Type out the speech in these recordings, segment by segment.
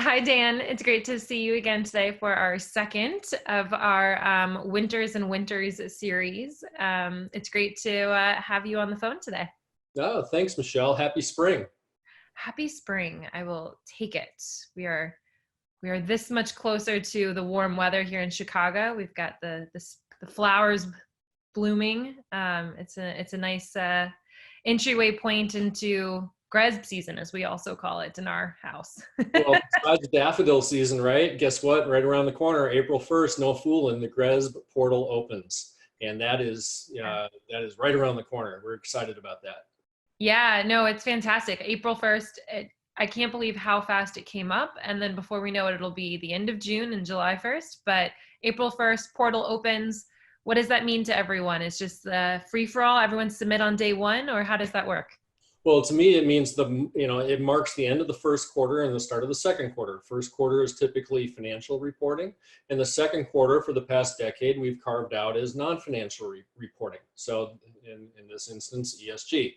Hi, Dan. It's great to see you again today for our second of our Winters and Winters series. It's great to have you on the phone today. Oh, thanks, Michelle. Happy spring. Happy spring. I will take it. We are we are this much closer to the warm weather here in Chicago. We've got the flowers blooming. It's a nice entryway point into GRESB season, as we also call it in our house. Well, besides daffodil season, right? Guess what? Right around the corner, April 1st, no fooling, the GRESB portal opens. And that is right around the corner. We're excited about that. Yeah, no, it's fantastic. April 1st, I can't believe how fast it came up. And then before we know it, it'll be the end of June and July 1st. But April 1st, portal opens. What does that mean to everyone? It's just free for all? Everyone submit on day one, or how does that work? Well, to me, it means it marks the end of the first quarter and the start of the second quarter. First quarter is typically financial reporting, and the second quarter for the past decade we've carved out as non-financial reporting. So in this instance, ESG.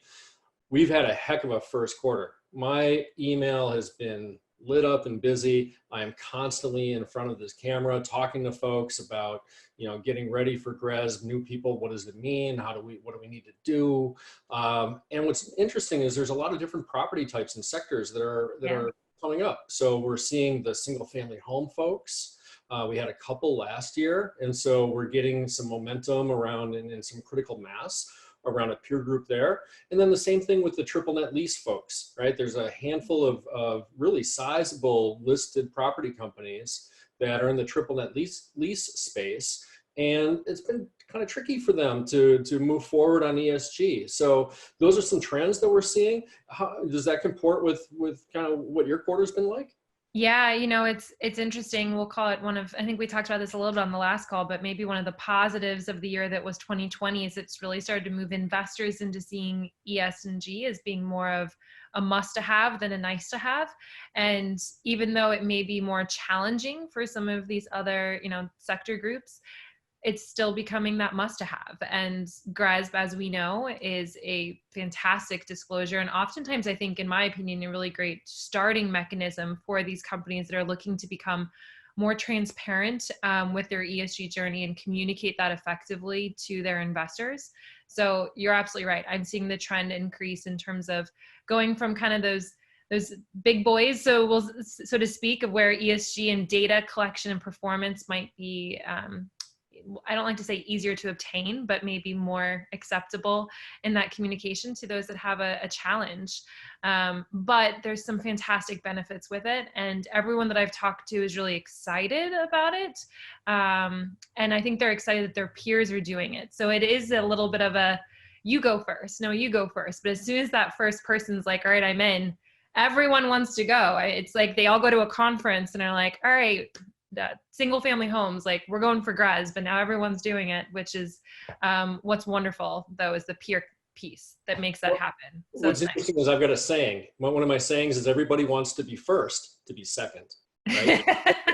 We've had a heck of a first quarter. My email has been lit up and busy. I am constantly in front of this camera talking to folks about, getting ready for GRESB, new people, what does it mean? What do we need to do? And what's interesting is there's a lot of different property types and sectors that are coming up. So we're seeing the single family home folks. We had a couple last year. And so we're getting some momentum around and some critical mass around a peer group there. And then the same thing with the triple net lease folks, right? There's a handful of really sizable listed property companies that are in the triple net lease space. And it's been kind of tricky for them to move forward on ESG. So those are some trends that we're seeing. How does that comport with kind of what your quarter's been like? Yeah, it's interesting. We'll call it I think we talked about this a little bit on the last call, but maybe one of the positives of the year that was 2020 is it's really started to move investors into seeing ES&G as being more of a must to have than a nice to have. And even though it may be more challenging for some of these other, sector groups, it's still becoming that must to have. And GRESB, as we know, is a fantastic disclosure. And oftentimes, I think, in my opinion, a really great starting mechanism for these companies that are looking to become more transparent with their ESG journey and communicate that effectively to their investors. So you're absolutely right. I'm seeing the trend increase in terms of going from kind of those big boys, so to speak, of where ESG and data collection and performance might be I don't like to say easier to obtain, but maybe more acceptable in that communication to those that have a challenge. But there's some fantastic benefits with it. And everyone that I've talked to is really excited about it. And I think they're excited that their peers are doing it. So it is a little bit of a, you go first. No, you go first. But as soon as that first person's like, all right, I'm in, everyone wants to go. It's like they all go to a conference and are like, all right, single family homes, like we're going for GRESB, but now everyone's doing it, which is what's wonderful though is the peer piece that makes that happen. So what's interesting is I've got a saying. One of my sayings is everybody wants to be first to be second, right?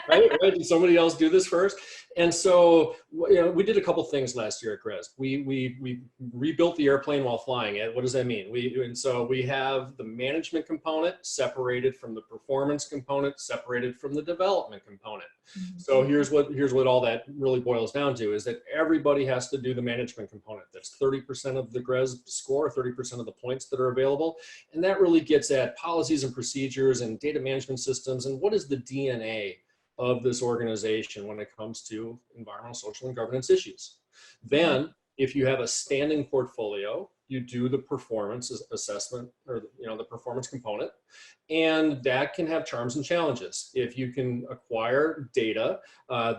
right? Did somebody else do this first? And so we did a couple things last year at GRESB. We rebuilt the airplane while flying it. What does that mean? So we have the management component separated from the performance component, separated from the development component. Mm-hmm. So here's what all that really boils down to is that everybody has to do the management component. That's 30% of the GRESB score, 30% of the points that are available. And that really gets at policies and procedures and data management systems and what is the DNA of this organization when it comes to environmental, social, and governance issues. Then, if you have a standing portfolio, you do the performance assessment or the performance component, and that can have charms and challenges. If you can acquire data,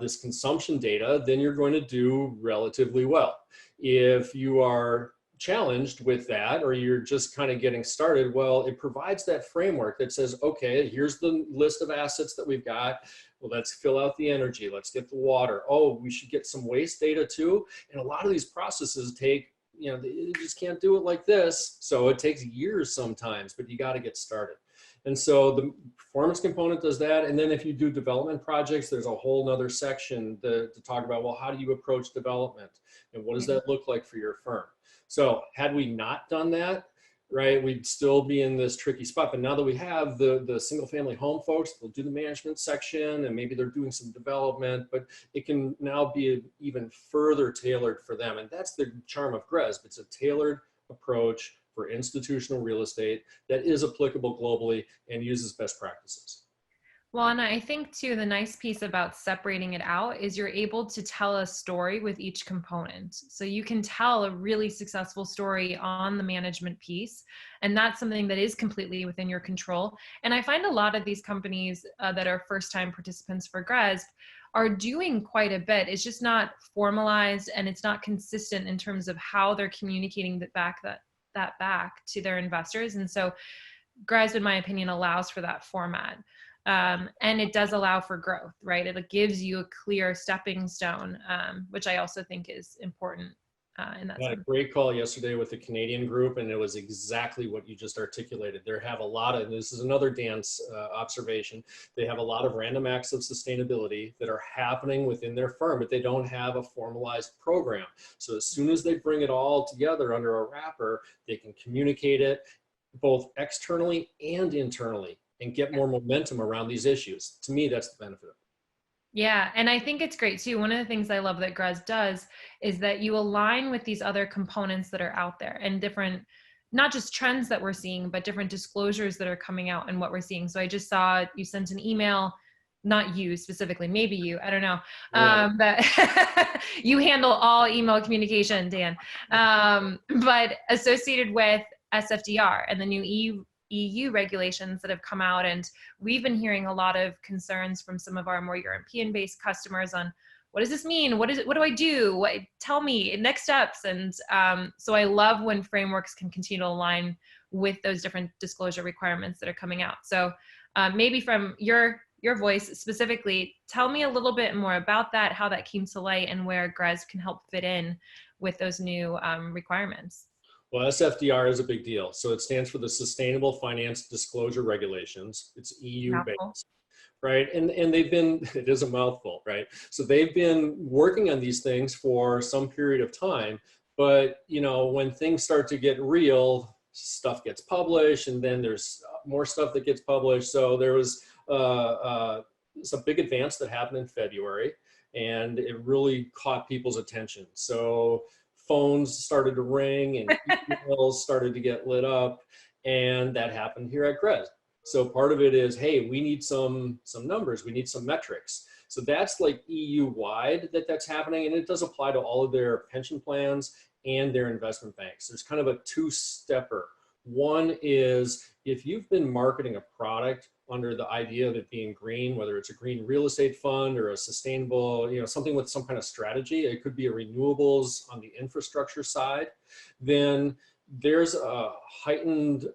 this consumption data, then you're going to do relatively well. If you are challenged with that, or you're just kind of getting started, well, it provides that framework that says, okay, here's the list of assets that we've got. Well, let's fill out the energy. Let's get the water. Oh, we should get some waste data too. And a lot of these processes take, you just can't do it like this. So it takes years sometimes, but you got to get started. And so the performance component does that. And then if you do development projects, there's a whole nother section to talk about, well, how do you approach development? And what does that look like for your firm? So had we not done that, right, we'd still be in this tricky spot. But now that we have the single family home folks, they'll do the management section and maybe they're doing some development, but it can now be even further tailored for them. And that's the charm of GRESB. It's a tailored approach for institutional real estate that is applicable globally and uses best practices. Well, and I think too, the nice piece about separating it out is you're able to tell a story with each component. So you can tell a really successful story on the management piece, and that's something that is completely within your control. And I find a lot of these companies that are first-time participants for GRESB are doing quite a bit. It's just not formalized and it's not consistent in terms of how they're communicating that back to their investors. And so GRESB, in my opinion, allows for that format. And it does allow for growth, right? It gives you a clear stepping stone, which I also think is important in that I had a great call yesterday with the Canadian group, and it was exactly what you just articulated. They have a lot of, and this is another Dan's observation, they have a lot of random acts of sustainability that are happening within their firm, but they don't have a formalized program. So as soon as they bring it all together under a wrapper, they can communicate it both externally and internally and get more momentum around these issues. To me, that's the benefit of it. Yeah, and I think it's great too. One of the things I love that GRESB does is that you align with these other components that are out there and different, not just trends that we're seeing, but different disclosures that are coming out and what we're seeing. So I just saw you sent an email, not you specifically, maybe you, I don't know, that you handle all email communication, Dan, but associated with SFDR and the new EU regulations that have come out. And we've been hearing a lot of concerns from some of our more European-based customers on what does this mean? What do I do? Tell me next steps. And so I love when frameworks can continue to align with those different disclosure requirements that are coming out. So maybe from your voice specifically, tell me a little bit more about that, how that came to light and where GRESB can help fit in with those new requirements. Well, SFDR is a big deal. So it stands for the Sustainable Finance Disclosure Regulations. It's EU-based, right? And they've been, it is a mouthful, right? So they've been working on these things for some period of time, but you know, when things start to get real, stuff gets published, and then there's more stuff that gets published. So there was some big advance that happened in February, and it really caught people's attention. So phones started to ring and emails started to get lit up, and that happened here at GRESB. So part of it is, hey, we need some numbers, we need some metrics. So that's like EU-wide that's happening, and it does apply to all of their pension plans and their investment banks. There's kind of a two-stepper. One is if you've been marketing a product under the idea of it being green, whether it's a green real estate fund or a sustainable, you know, something with some kind of strategy, it could be a renewables on the infrastructure side, then there's a heightened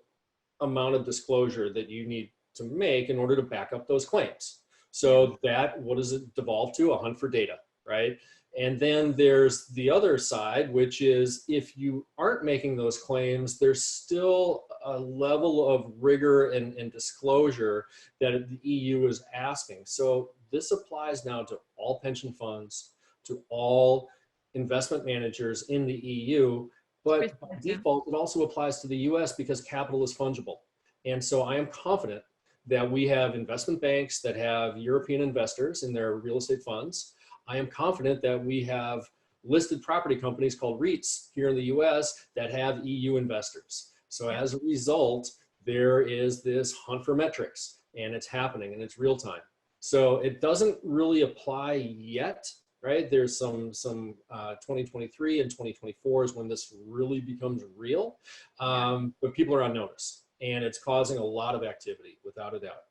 amount of disclosure that you need to make in order to back up those claims. So that, what does it devolve to? A hunt for data, right? And then there's the other side, which is if you aren't making those claims, there's still a level of rigor and disclosure that the EU is asking. So this applies now to all pension funds, to all investment managers in the EU, but by default, it also applies to the US because capital is fungible. And so I am confident that we have investment banks that have European investors in their real estate funds. I am confident that we have listed property companies called REITs here in the US that have EU investors. So as a result, there is this hunt for metrics, and it's happening and it's real time. So it doesn't really apply yet, right? There's some 2023 and 2024 is when this really becomes real, but people are on notice, and it's causing a lot of activity without a doubt.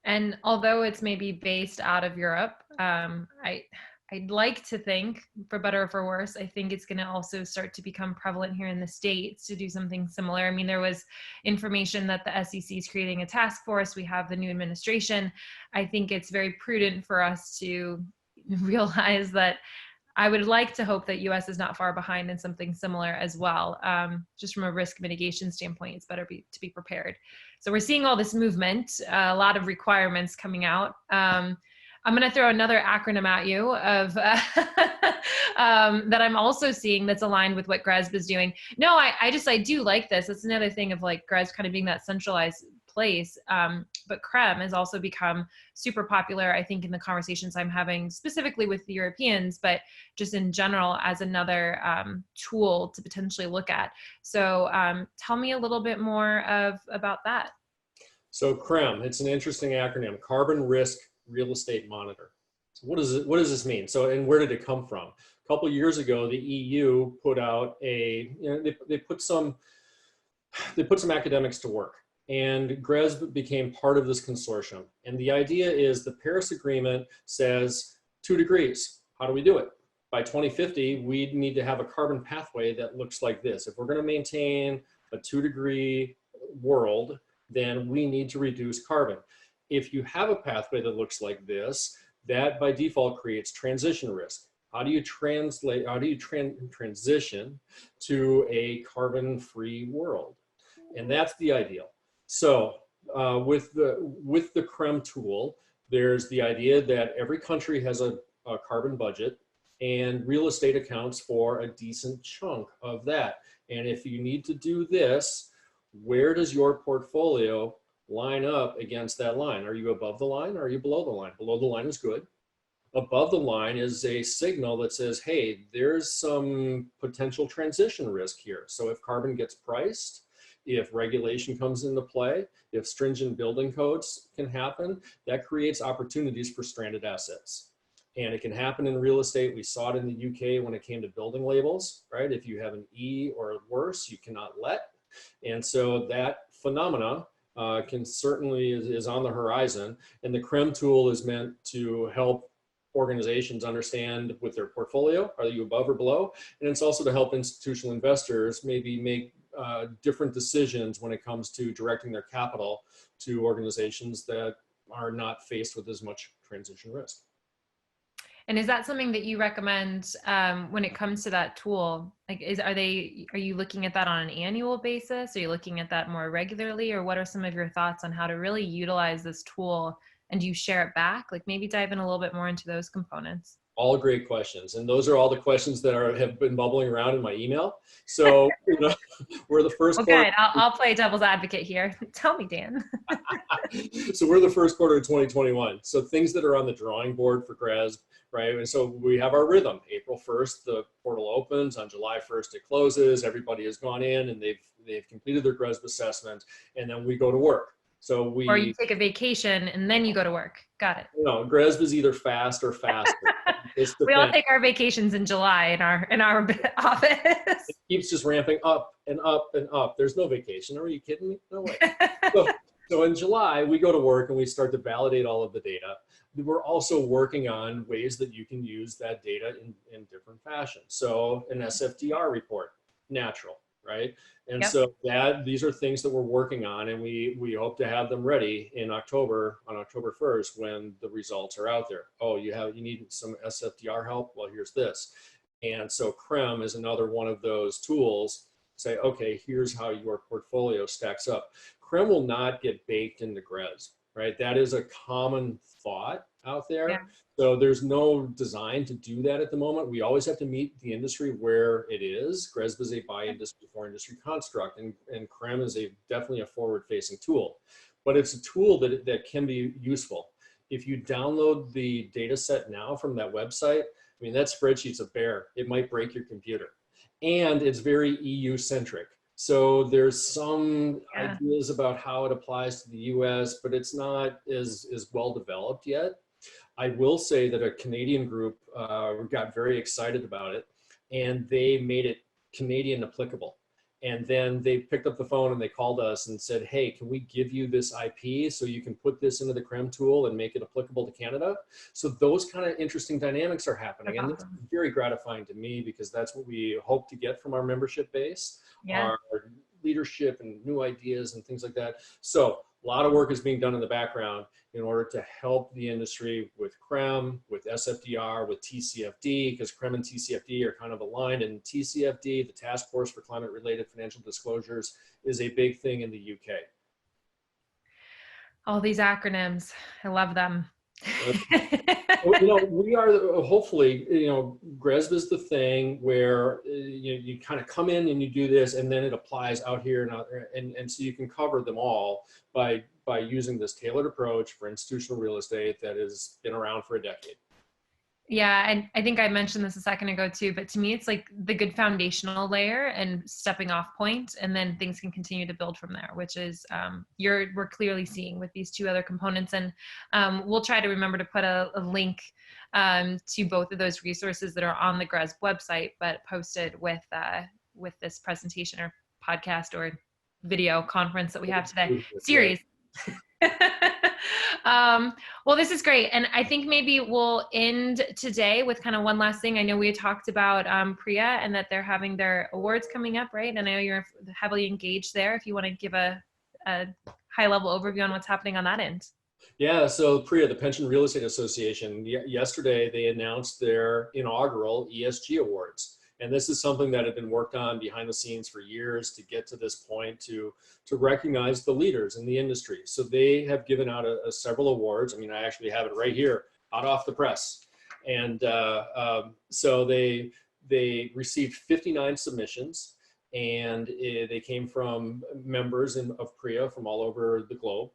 And although it's maybe based out of Europe, I'd like to think, for better or for worse, I think it's going to also start to become prevalent here in the States to do something similar. I mean, there was information that the SEC is creating a task force. We have the new administration. I think it's very prudent for us to realize that I would like to hope that US is not far behind in something similar as well. Just from a risk mitigation standpoint, it's better to be prepared. So we're seeing all this movement, a lot of requirements coming out. I'm going to throw another acronym at you of that I'm also seeing that's aligned with what GRESB is doing. No, I do like this. It's another thing of like GRESB kind of being that centralized place. But CRREM has also become super popular, I think, in the conversations I'm having specifically with the Europeans, but just in general as another tool to potentially look at. So tell me a little bit more about that. So CRREM, it's an interesting acronym, Carbon Risk Real Estate Monitor. So what does this mean? So, and where did it come from? A couple of years ago, the EU put out they put some academics to work, and GRESB became part of this consortium. And the idea is the Paris Agreement says 2 degrees. How do we do it? By 2050, we need to have a carbon pathway that looks like this. If we're going to maintain a 2-degree world, then we need to reduce carbon. If you have a pathway that looks like this, that by default creates transition risk. How do you transition to a carbon-free world? And that's the ideal. So with the CRREM tool, there's the idea that every country has a carbon budget, and real estate accounts for a decent chunk of that. And if you need to do this, where does your portfolio line up against that line? Are you above the line or are you below the line? Below the line is good. Above the line is a signal that says, hey, there's some potential transition risk here. So if carbon gets priced, if regulation comes into play, if stringent building codes can happen, that creates opportunities for stranded assets. And it can happen in real estate. We saw it in the UK when it came to building labels, right? If you have an E or worse, you cannot let. And so that phenomena can certainly is on the horizon. And the CRREM tool is meant to help organizations understand with their portfolio, are you above or below? And it's also to help institutional investors maybe make different decisions when it comes to directing their capital to organizations that are not faced with as much transition risk. And is that something that you recommend when it comes to that tool? Like, are you looking at that on an annual basis? Are you looking at that more regularly? Or what are some of your thoughts on how to really utilize this tool? And do you share it back? Like maybe dive in a little bit more into those components. All great questions. And those are all the questions that have been bubbling around in my email. So, we're the first quarter. Okay, I'll play devil's advocate here. Tell me, Dan. So we're the first quarter of 2021. So things that are on the drawing board for GRESB, right? And so we have our rhythm. April 1st, the portal opens. On July 1st, it closes. Everybody has gone in and they've completed their GRESB assessment, and then we go to work. So or you take a vacation and then you go to work. Got it. GRESB is either fast or faster. We all take our vacations in July in our office. It keeps just ramping up and up and up. There's no vacation. Are you kidding me? No way. So in July, we go to work and we start to validate all of the data. We're also working on ways that you can use that data in different fashions. So an SFDR report, natural, right? And Yep. so these are things that we're working on, and we hope to have them ready in October, on October 1st, when the results are out there. Oh, you need some SFDR help? Well, here's this. And so CRREM is another one of those tools. Say, okay, here's how your portfolio stacks up. CRREM will not get baked into GRESB, right? That is a common thought out there. Yeah. So there's no design to do that at the moment. We always have to meet the industry where it is. GRESB is a by industry for industry construct, and CRREM is definitely a forward-facing tool. But it's a tool that can be useful. If you download the data set now from that website, I mean, that spreadsheet's a bear. It might break your computer. And it's very EU-centric. So there's some ideas about how it applies to the US, but it's not as well developed yet. I will say that a Canadian group got very excited about it, and they made it Canadian applicable. And then they picked up the phone and they called us and said, hey, can we give you this IP so you can put this into the CRREM tool and make it applicable to Canada? So those kind of interesting dynamics are happening. And it's very gratifying to me, because that's what we hope to get from our membership base, our leadership and new ideas and things like that. So a lot of work is being done in the background in order to help the industry with CRREM, with SFDR, with TCFD, because CRREM and TCFD are kind of aligned. And TCFD, the Task Force for Climate-Related Financial Disclosures, is a big thing in the UK. All these acronyms, I love them. Well, we are hopefully, GRESB is the thing where you kind of come in and you do this, and then it applies out here and out there, and so you can cover them all by using this tailored approach for institutional real estate that has been around for a decade. Yeah, and I think I mentioned this a second ago too, but to me, it's like the good foundational layer and stepping off point, and then things can continue to build from there, which is we're clearly seeing with these two other components. And we'll try to remember to put a link to both of those resources that are on the GRESB website, but posted with this presentation or podcast or video conference that we have today, series. Well, this is great. And I think maybe we'll end today with kind of one last thing. I know we talked about PREA and that they're having their awards coming up, right? And I know you're heavily engaged there. If you want to give a high level overview on what's happening on that end. Yeah, so PREA, the Pension Real Estate Association, yesterday they announced their inaugural ESG awards. And this is something that had been worked on behind the scenes for years to get to this point to recognize the leaders in the industry. So they have given out several awards. I mean, I actually have it right here, hot off the press. And so they received 59 submissions, and they came from members of PREA from all over the globe.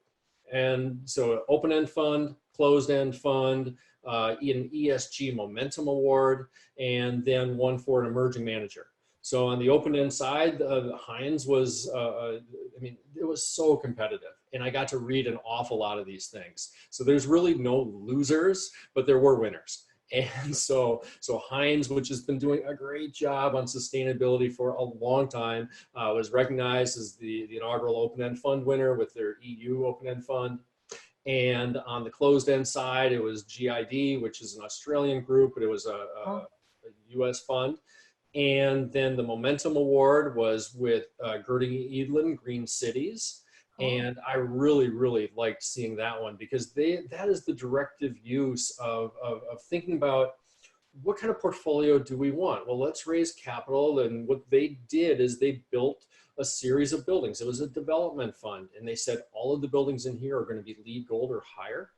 And so open-end fund, closed-end fund, an ESG Momentum Award, and then one for an emerging manager. So on the open-end side, Hines was, I mean, it was so competitive, and I got to read an awful lot of these things. So there's really no losers, but there were winners. And so Hines, which has been doing a great job on sustainability for a long time, was recognized as the inaugural open-end fund winner with their EU open-end fund. And on the closed-end side, it was GID, which is an Australian group, but it was a US fund. And then the Momentum Award was with Gerding Edlin, Green Cities. And I really, really liked seeing that one, because that is the directive use of thinking about what kind of portfolio do we want? Well, let's raise capital. And what they did is they built a series of buildings. It was a development fund. And they said all of the buildings in here are going to be LEED Gold or higher.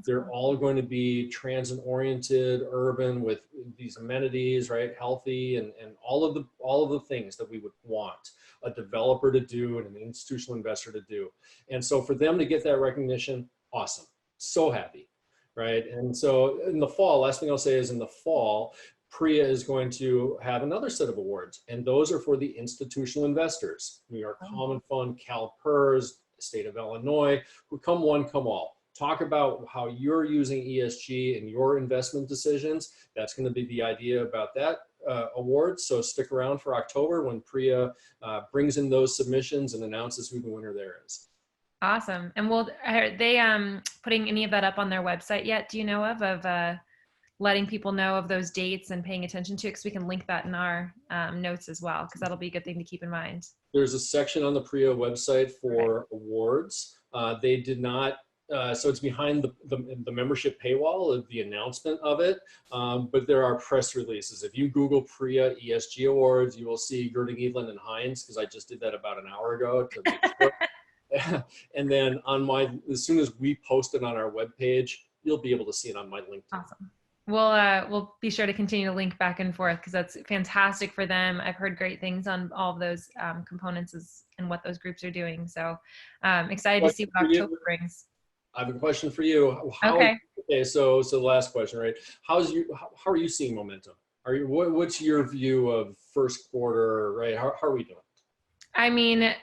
They're all going to be transit-oriented, urban, with these amenities, right? Healthy, and all of the things that we would want a developer to do and an institutional investor to do. And so for them to get that recognition, awesome. So happy, right? And so in the fall, last thing I'll say is in the fall, PREA is going to have another set of awards, and those are for the institutional investors. New York Common Fund, CalPERS, State of Illinois, who come one, come all. Talk about how you're using ESG in your investment decisions. That's going to be the idea about that award. So stick around for October when PREA brings in those submissions and announces who the winner there is. Awesome. And are they putting any of that up on their website yet? Do you know of letting people know of those dates and paying attention to it? Because we can link that in our notes as well, because that'll be a good thing to keep in mind. There's a section on the PREA website for awards. They did not. So it's behind the membership paywall of the announcement of it, but there are press releases. If you Google PREA ESG Awards, you will see Gerding Edlin and Hines, because I just did that about an hour ago to make sure. And then as soon as we post it on our webpage, you'll be able to see it on my LinkedIn. Awesome. We'll be sure to continue to link back and forth, because that's fantastic for them. I've heard great things on all of those components and what those groups are doing. So excited to see what October brings. I have a question for you. Okay. So the last question, right? How are you seeing momentum? What's your view of first quarter, right? How are we doing? I mean,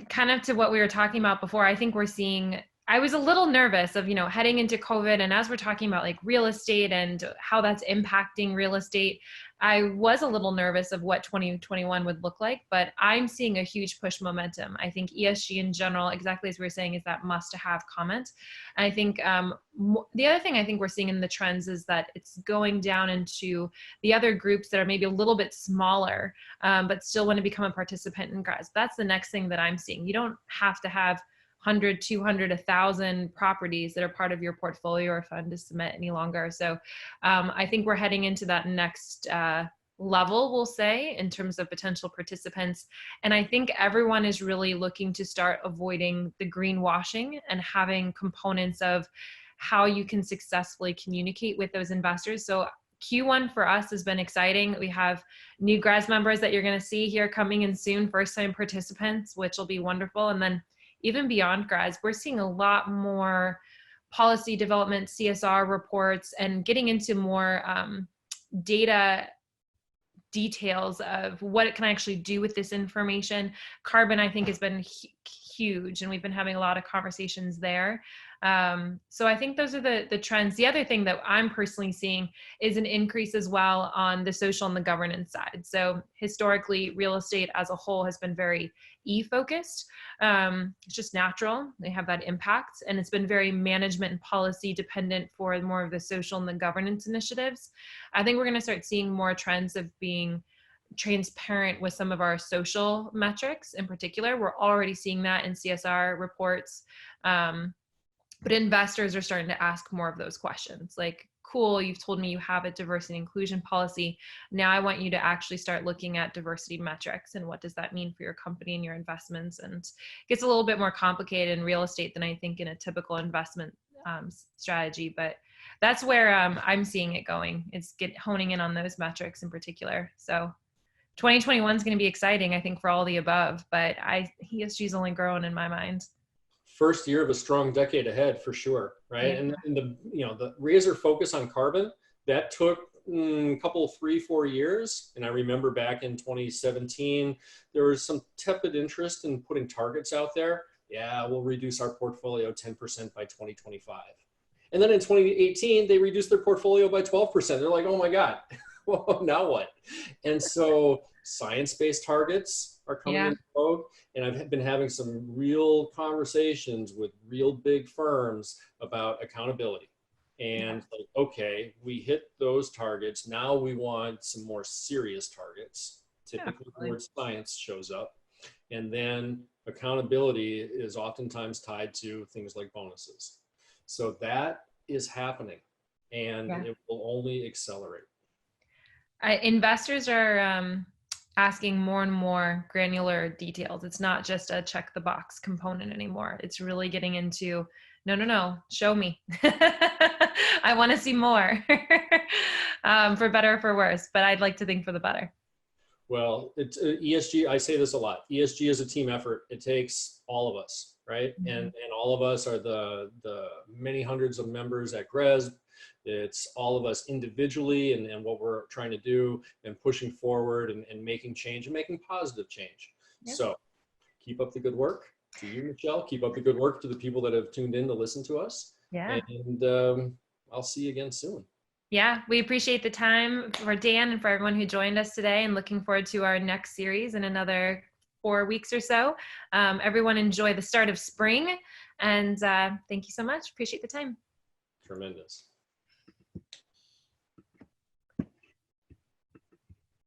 kind of to what we were talking about before, I think we're seeing, I was a little nervous of, heading into COVID, and as we're talking about like real estate and how that's impacting real estate, I was a little nervous of what 2021 would look like, but I'm seeing a huge push momentum. I think ESG in general, exactly as we were saying, is that must-have comment. And I think the other thing I think we're seeing in the trends is that it's going down into the other groups that are maybe a little bit smaller, but still want to become a participant in GRESB. That's the next thing that I'm seeing. You don't have to have 100, 200, 1,000 properties that are part of your portfolio or fund to submit any longer. So I think we're heading into that next level, we'll say, in terms of potential participants. And I think everyone is really looking to start avoiding the greenwashing and having components of how you can successfully communicate with those investors. So Q1 for us has been exciting. We have new GRESB members that you're going to see here coming in soon, first-time participants, which will be wonderful. And then even beyond GRESB, we're seeing a lot more policy development, CSR reports, and getting into more data details of what it can actually do with this information. Carbon, I think, has been huge, and we've been having a lot of conversations there. So I think those are the trends. The other thing that I'm personally seeing is an increase as well on the social and the governance side. So historically, real estate as a whole has been very E-focused. It's just natural. They have that impact. And it's been very management and policy dependent for more of the social and the governance initiatives. I think we're going to start seeing more trends of being transparent with some of our social metrics in particular. We're already seeing that in CSR reports. But investors are starting to ask more of those questions. Like, cool, you've told me you have a diversity and inclusion policy. Now I want you to actually start looking at diversity metrics and what does that mean for your company and your investments. And it gets a little bit more complicated in real estate than I think in a typical investment strategy. But that's where I'm seeing it going. It's honing in on those metrics in particular. So 2021 is going to be exciting, I think, for all the above. But ESG's only growing in my mind. First year of a strong decade ahead for sure, right? Yeah. And the razor focus on carbon, that took a couple, 3-4 years. And I remember back in 2017, there was some tepid interest in putting targets out there. Yeah, we'll reduce our portfolio 10% by 2025. And then in 2018, they reduced their portfolio by 12%. They're like, oh my God, well, now what? And so science-based targets are coming into vogue. And I've been having some real conversations with real big firms about accountability. And like, okay, we hit those targets. Now we want some more serious targets, typically where science shows up. And then accountability is oftentimes tied to things like bonuses. So that is happening, and it will only accelerate. Investors are asking more and more granular details. It's not just a check the box component anymore. It's really getting into, no, show me. I want to see more for better or for worse, but I'd like to think for the better. Well, it's ESG. I say this a lot. ESG is a team effort. It takes all of us, right? Mm-hmm. And all of us are the many hundreds of members at GRESB. It's all of us individually and what we're trying to do and pushing forward and making change and making positive change. Yep. So keep up the good work. To you, Michelle, keep up the good work to the people that have tuned in to listen to us. Yeah. And I'll see you again soon. Yeah, we appreciate the time for Dan and for everyone who joined us today, and looking forward to our next series in another 4 weeks or so. Everyone enjoy the start of spring, and thank you so much. Appreciate the time. Tremendous.